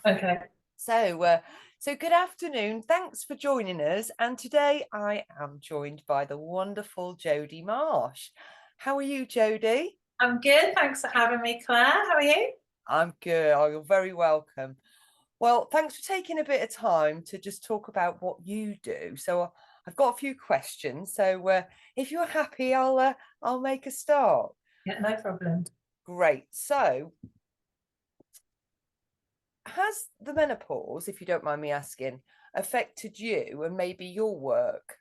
Okay. So good afternoon. Thanks for joining us. And today I am joined by the wonderful Jodie Marsh. How are you, Jodie? I'm good. Thanks for having me, Claire. How are you? I'm good. Oh, you're very welcome. Well, thanks for taking a bit of time to just talk about what you do. I've got a few questions. If you're happy, I'll make a start. Yeah, no problem. Great. So, has the menopause, if you don't mind me asking, affected you and maybe your work?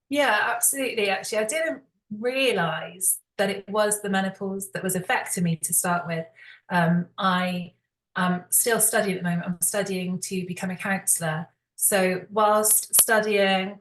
Yeah, absolutely. Actually, I didn't realize that it was the menopause that was affecting me to start with. I am still studying at the moment. I'm studying to become a counsellor. So whilst studying,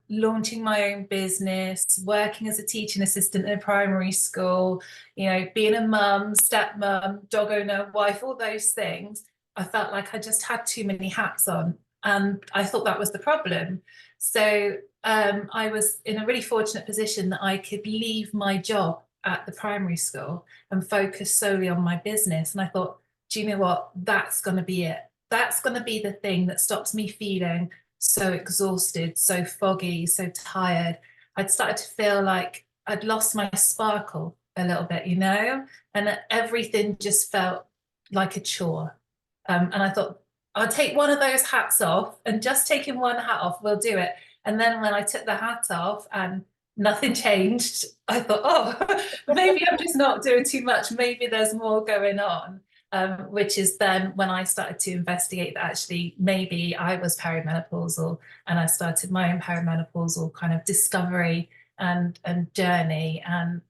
launching my own business, working as a teaching assistant in a primary school, being a mum, stepmom, dog owner, wife, all those things, I felt like I just had too many hats on. And I thought that was the problem. So I was in a really fortunate position that I could leave my job at the primary school and focus solely on my business. And I thought, do you know what? That's going to be it. That's going to be the thing that stops me feeling so exhausted, so foggy, so tired. I'd started to feel like I'd lost my sparkle a little bit, and everything just felt like a chore. And I thought, I'll take one of those hats off, and just taking one hat off will do it. And then when I took the hat off and nothing changed, I thought, oh, maybe I'm just not doing too much. Maybe there's more going on. Which is then when I started to investigate that actually maybe I was perimenopausal, and I started my own perimenopausal kind of discovery and journey, and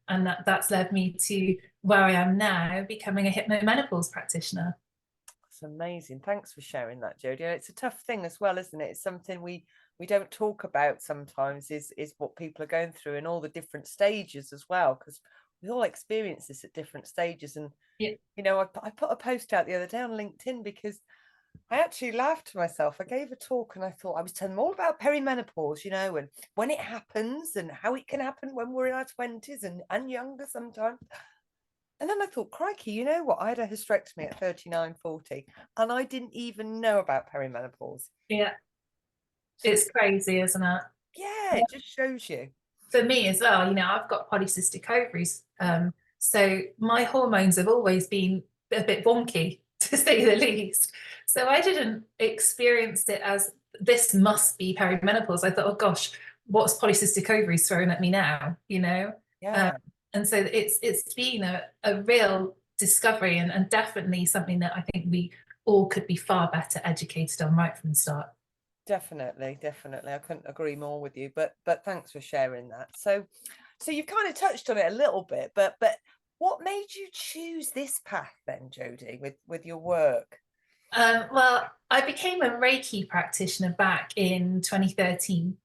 that's led me to where I am now, becoming a hypnomenopause practitioner. It's amazing. Thanks for sharing that, Jodie. And it's a tough thing as well, isn't it? It's something we don't talk about sometimes is what people are going through in all the different stages as well, because we all experience this at different stages. And Yeah. I put a post out the other day on LinkedIn because I actually laughed to myself. I gave a talk and I thought I was telling them all about perimenopause, and when it happens and how it can happen when we're in our 20s and younger sometimes. And then I thought, crikey, you know what? I had a hysterectomy at 39, 40, and I didn't even know about perimenopause. Yeah, So, it's crazy, isn't it? yeah, it just shows you. For me as well, I've got polycystic ovaries. So my hormones have always been a bit wonky, to say the least. So I didn't experience it as this must be perimenopause. I thought, oh gosh, what's polycystic ovaries throwing at me now? Um, Yeah, and so it's been a real discovery, and definitely something that I think we all could be far better educated on right from the start. definitely, definitely. I couldn't agree more with you. But thanks for sharing that. So you've kind of touched on it a little bit, but what made you choose this path then, Jodie, with your work? Well, I became a Reiki practitioner back in 2013.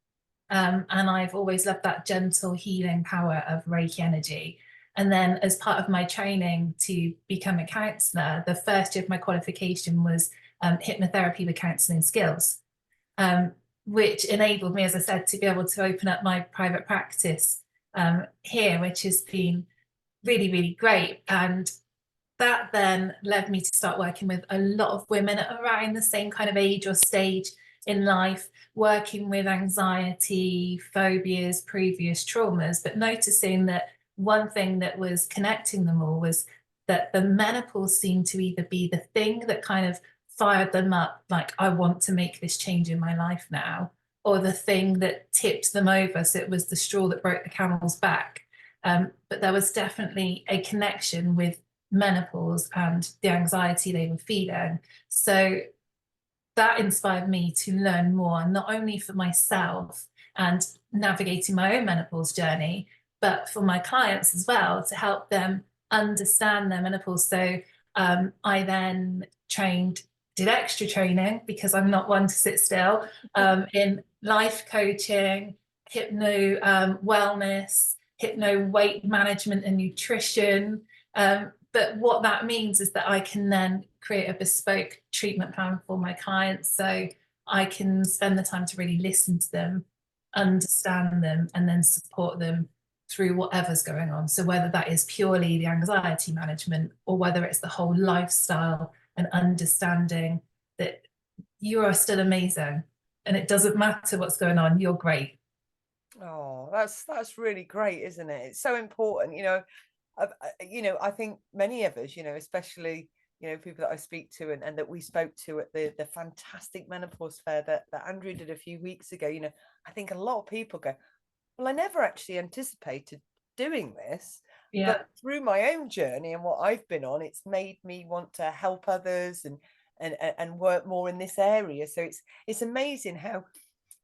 And I've always loved that gentle healing power of Reiki energy. And then, as part of my training to become a counsellor, the first year of my qualification was hypnotherapy with counselling skills, um, which enabled me, as I said, to be able to open up my private practice here, which has been really, really great. And that then led me to start working with a lot of women around the same kind of age or stage in life, working with anxiety, phobias, previous traumas, but noticing that one thing that was connecting them all was that the menopause seemed to either be the thing that kind of fired them up, like, I want to make this change in my life now, or the thing that tipped them over. So it was the straw that broke the camel's back. But there was definitely a connection with menopause and the anxiety they were feeling. So that inspired me to learn more, not only for myself and navigating my own menopause journey, but for my clients as well, to help them understand their menopause. So I then did extra training, because I'm not one to sit still, in life coaching, hypno wellness, hypno weight management and nutrition. But what that means is that I can then create a bespoke treatment plan for my clients. So I can spend the time to really listen to them, understand them, and then support them through whatever's going on. So whether that is purely the anxiety management, or whether it's the whole lifestyle and understanding that you are still amazing, and it doesn't matter what's going on, you're great. Oh, that's really great, isn't it? It's so important, I think many of us, especially, people that I speak to and that we spoke to at the fantastic menopause fair that Andrew did a few weeks ago, I think a lot of people go, well, I never actually anticipated doing this, Yeah, but through my own journey and what I've been on, it's made me want to help others and work more in this area. So it's amazing how,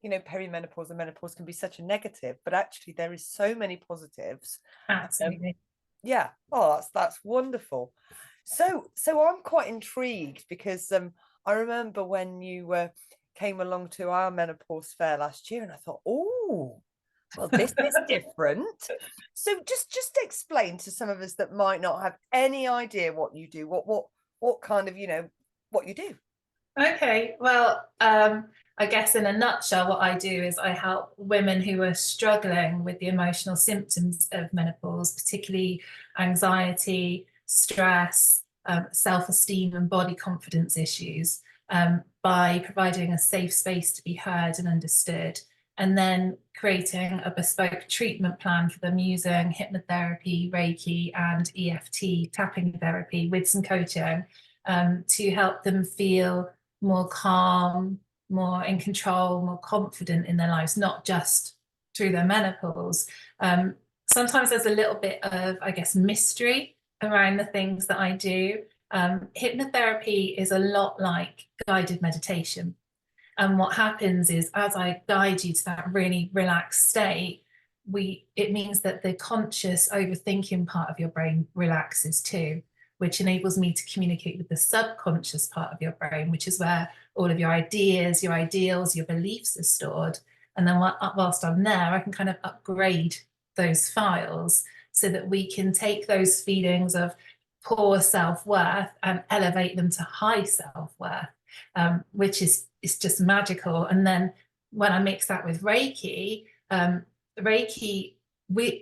perimenopause and menopause can be such a negative, but actually there is so many positives. Um, absolutely. yeah. Oh, that's wonderful. So I'm quite intrigued because I remember when you came along to our menopause fair last year, and I thought, oh, well, this is different. So just explain to some of us that might not have any idea what you do, what kind of, what you do. Okay, well, I guess in a nutshell, what I do is I help women who are struggling with the emotional symptoms of menopause, particularly anxiety, stress, self-esteem, and body confidence issues, by providing a safe space to be heard and understood, and then creating a bespoke treatment plan for them using hypnotherapy, Reiki, and EFT tapping therapy with some coaching, to help them feel more calm, more in control, more confident in their lives, not just through their menopause. Sometimes there's a little bit of, I guess, mystery around the things that I do. Hypnotherapy is a lot like guided meditation. And what happens is, as I guide you to that really relaxed state, it means that the conscious overthinking part of your brain relaxes too, which enables me to communicate with the subconscious part of your brain, which is where all of your ideas, your ideals, your beliefs are stored. And then whilst I'm there, I can kind of upgrade those files so that we can take those feelings of poor self-worth and elevate them to high self-worth, which is just magical. And then when I mix that with Reiki, Reiki,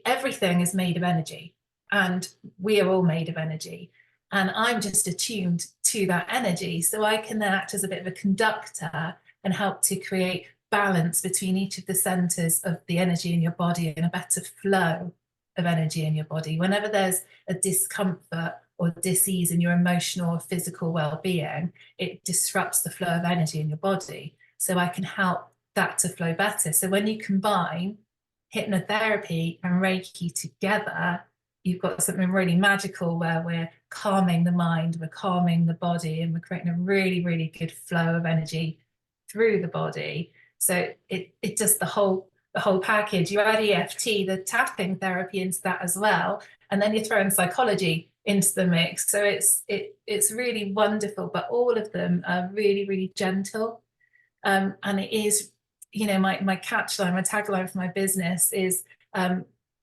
everything is made of energy, and we are all made of energy. And I'm just attuned to that energy, so I can then act as a bit of a conductor and help to create balance between each of the centers of the energy in your body and a better flow of energy in your body. Whenever there's a discomfort or dis-ease in your emotional or physical well-being, it disrupts the flow of energy in your body. So I can help that to flow better. So when you combine hypnotherapy and Reiki together, you've got something really magical where we're calming the mind, we're calming the body, and we're creating a really, really good flow of energy through the body. So it just the whole package. You add EFT, the tapping therapy, into that as well, and then you throw in psychology into the mix. So it's really wonderful, but all of them are really, really gentle. And it is, my catchline, my tagline for my business is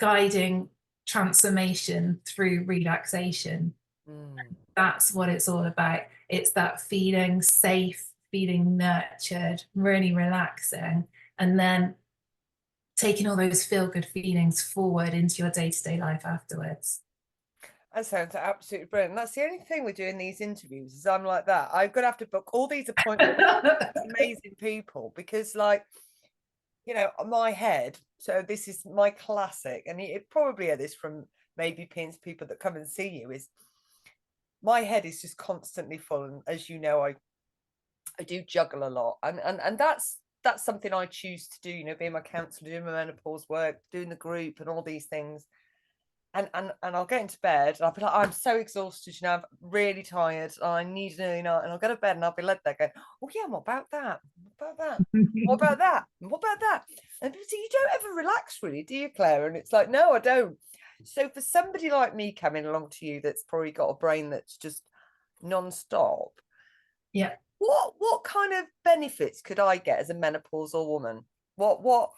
guiding transformation through relaxation. Mm. That's what it's all about. It's that feeling safe, feeling nurtured, really relaxing, and then taking all those feel good feelings forward into your day-to-day life afterwards. That sounds absolutely brilliant. That's the only thing with doing these interviews is I'm like that. I'm gonna have to book all these appointments with amazing people because, like, my head. So this is my classic, and it probably are this from maybe people that come and see you is my head is just constantly full, and as you know, I do juggle a lot, and that's something I choose to do. Being my counsellor, doing my menopause work, doing the group, and all these things. And I'll get into bed and I'll be like, I'm so exhausted, I'm really tired. I need an early night, and I'll go to bed and I'll be led there going, oh yeah, what about that? What about that? What about that? What about that? And people say, you don't ever relax, really, do you, Claire? And it's like, no, I don't. So for somebody like me coming along to you that's probably got a brain that's just non-stop, Yeah. what kind of benefits could I get as a menopausal woman? What Well,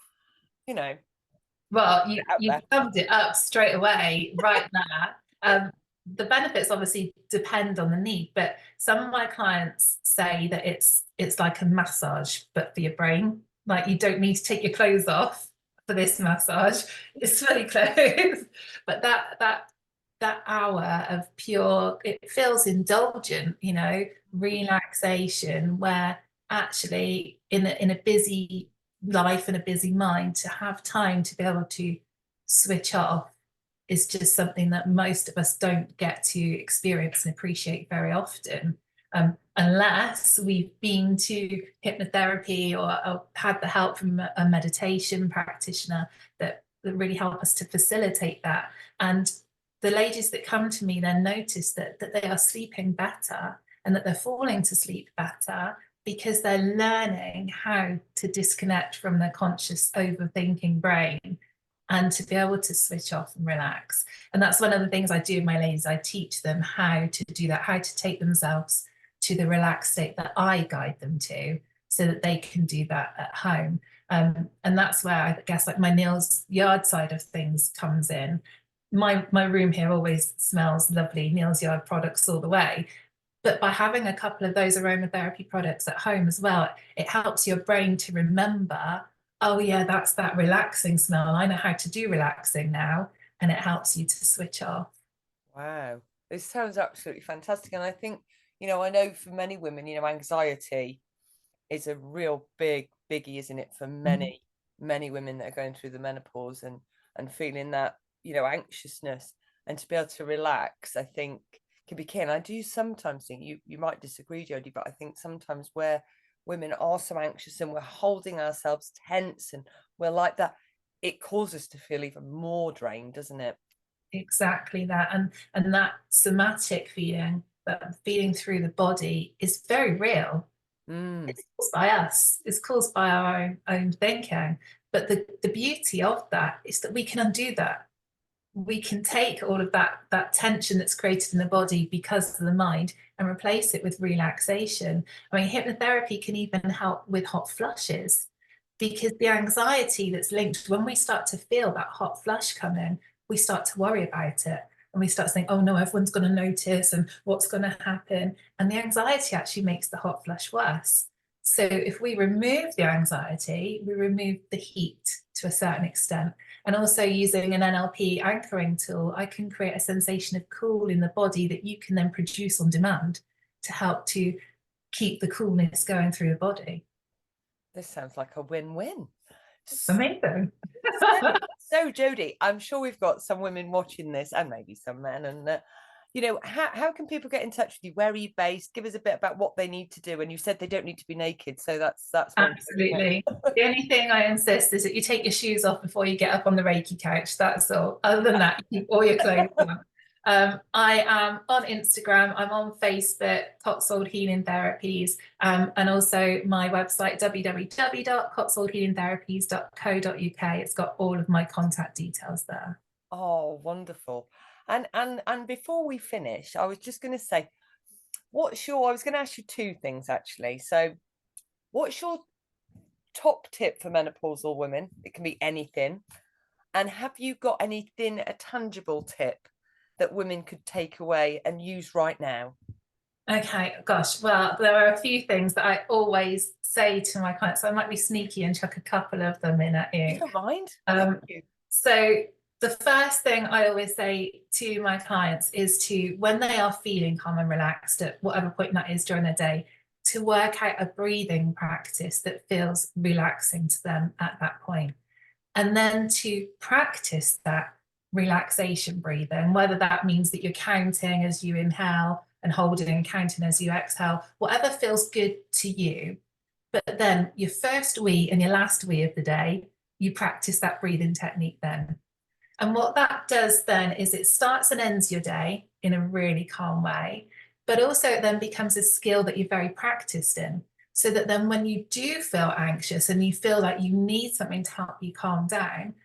out you there? summed it up straight away right there. The benefits obviously depend on the need, but some of my clients say that it's like a massage, but for your brain. Like, you don't need to take your clothes off for this massage. It's fully clothed, but that that hour of pure, it feels indulgent, you know, relaxation, where actually in a busy life and a busy mind, to have time to be able to switch off is just something that most of us don't get to experience and appreciate very often. Unless we've been to hypnotherapy or had the help from a meditation practitioner that really help us to facilitate that. And the ladies that come to me then notice that they are sleeping better and that they're falling to sleep better because they're learning how to disconnect from their conscious overthinking brain and to be able to switch off and relax. And that's one of the things I do with my ladies. I teach them how to do that, how to take themselves to the relaxed state that I guide them to, so that they can do that at home. And that's where I guess like my nails yard side of things comes in. My room here always smells lovely, Neil's Yard products all the way. But by having a couple of those aromatherapy products at home as well, it helps your brain to remember, oh yeah, that's that relaxing smell. I know how to do relaxing now. And it helps you to switch off. Wow, this sounds absolutely fantastic. And I think, you know, I know for many women, you know, anxiety is a real biggie, isn't it, for many women that are going through the menopause and feeling that, you know, anxiousness, and to be able to relax, I think can be key. And I do sometimes think, you might disagree, Jodie, but I think sometimes where women are so anxious and we're holding ourselves tense and we're like that, it causes us to feel even more drained, doesn't it? Exactly that. And that somatic feeling, that feeling through the body is very real. Mm. It's caused by us, it's caused by our own thinking. But the beauty of that is that we can undo that. We can take all of that tension that's created in the body because of the mind and replace it with relaxation. I mean, hypnotherapy can even help with hot flushes, because the anxiety that's linked, when we start to feel that hot flush come in, we start to worry about it. And we start saying, oh no, everyone's going to notice and what's going to happen. And the anxiety actually makes the hot flush worse. So if we remove the anxiety, we remove the heat to a certain extent. And also using an NLP anchoring tool, I can create a sensation of cool in the body that you can then produce on demand to help to keep the coolness going through the body. This sounds like a win-win. Amazing. So Jodie, I'm sure we've got some women watching this and maybe some men, and you know, how can people get in touch with you? Where are you based? Give us a bit about what they need to do. And you said they don't need to be naked, so that's one. Absolutely. The only thing I insist is that you take your shoes off before you get up on the Reiki couch. That's all. Other than that, you keep all your clothes on. I am on Instagram. I'm on Facebook, Cotswold Healing Therapies, and also my website, www.cotswoldhealingtherapies.co.uk. It's got all of my contact details there. Oh, wonderful. And before we finish, I was just going to say, I was going to ask you two things actually. So, what's your top tip for menopausal women? It can be anything. And have you got anything, a tangible tip that women could take away and use right now? Okay, gosh, well, there are a few things that I always say to my clients. So I might be sneaky and chuck a couple of them in at You you. don't mind? Um, Thank you. so the first thing I always say to my clients is to, when they are feeling calm and relaxed at whatever point that is during their day, to work out a breathing practice that feels relaxing to them at that point. And then to practice that relaxation breathing, whether that means that you're counting as you inhale and holding and counting as you exhale, whatever feels good to you. But then your first wee and your last wee of the day, you practice that breathing technique then. And what that does then is it starts and ends your day in a really calm way, but also it then becomes a skill that you're very practiced in. So that then when you do feel anxious and you feel like you need something to help you calm down,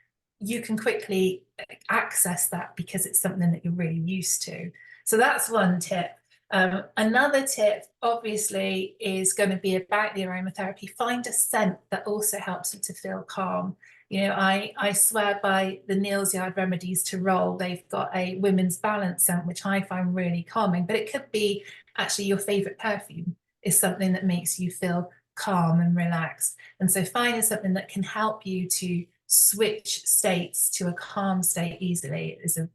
you can quickly access that because it's something that you're really used to. So that's one tip. Another tip, obviously, is going to be about the aromatherapy. Find a scent that also helps you to feel calm. You know, I swear by the Neil's Yard remedies to roll. They've got a women's balance scent, which I find really calming, but it could be actually your favorite perfume is something that makes you feel calm and relaxed. And so finding something that can help you to switch states to a calm state easily is a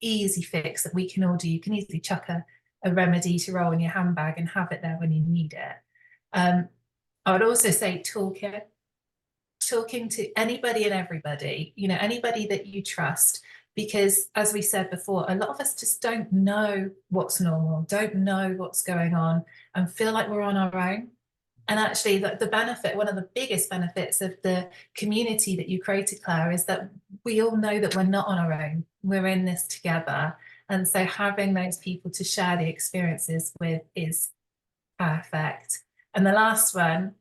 easy fix that we can all do. You can easily chuck a remedy to roll in your handbag and have it there when you need it. I would also say talking to anybody and everybody, you know, anybody that you trust, because as we said before, a lot of us just don't know what's normal, don't know what's going on, and feel like we're on our own. And actually, the benefit, one of the biggest benefits of the community that you created, Claire, is that we all know that we're not on our own. We're in this together. And so having those people to share the experiences with is perfect. And the last one,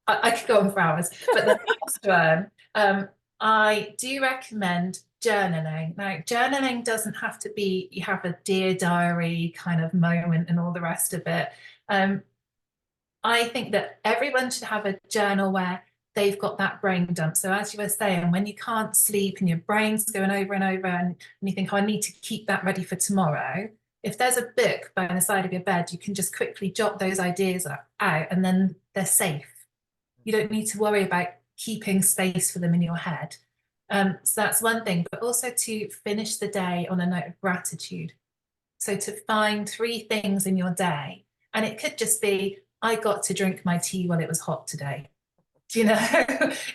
I could go on for hours, but the last one, I do recommend journaling. Now, journaling doesn't have to be, you have a dear diary kind of moment and all the rest of it. I think that everyone should have a journal where they've got that brain dump. So as you were saying, when you can't sleep and your brain's going over and over and you think, oh, I need to keep that ready for tomorrow. If there's a book by the side of your bed, you can just quickly jot those ideas out and then they're safe. You don't need to worry about keeping space for them in your head. So that's one thing, but also to finish the day on a note of gratitude. So to find 3 things in your day, and it could just be, I got to drink my tea while it was hot today. You know,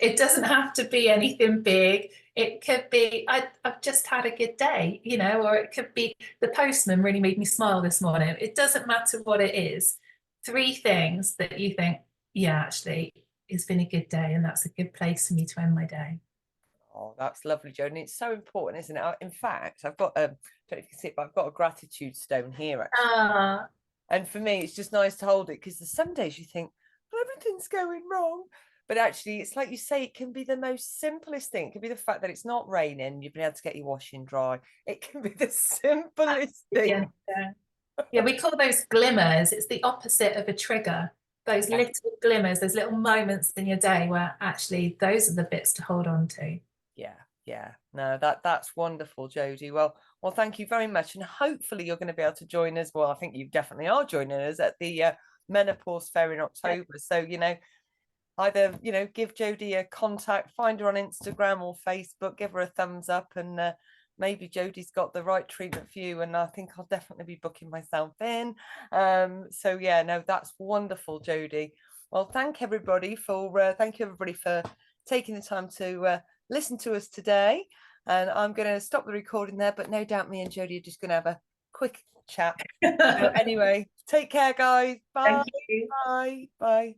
it doesn't have to be anything big. It could be, I've just had a good day, you know, or it could be the postman really made me smile this morning. It doesn't matter what it is. 3 things that you think, yeah, actually, it's been a good day and that's a good place for me to end my day. Oh, that's lovely, Jodie. It's so important, isn't it? In fact, I've got, don't know if you can see it, but I've got a gratitude stone here, actually. Ah, And for me, it's just nice to hold it, because there's some days you think, well, everything's going wrong. But actually, it's like you say, it can be the most simplest thing. It can be the fact that it's not raining, you've been able to get your washing dry. It can be the simplest thing. yeah, we call those glimmers. It's the opposite of a trigger. Those Yeah. little glimmers, those little moments in your day where actually those are the bits to hold on to. Yeah. No, that's wonderful, Jodie. Well, thank you very much. And hopefully you're going to be able to join us. Well, I think you definitely are joining us at the Menopause Fair in October. So, you know, either, you know, give Jodie a contact, find her on Instagram or Facebook, give her a thumbs up, and maybe Jodie's got the right treatment for you. And I think I'll definitely be booking myself in. So yeah, no, that's wonderful, Jodie. Well, thank you everybody for taking the time to listen to us today. And I'm going to stop the recording there, but no doubt me and Jodie are just going to have a quick chat. Anyway, take care, guys. Bye. Thank you. Bye. Bye.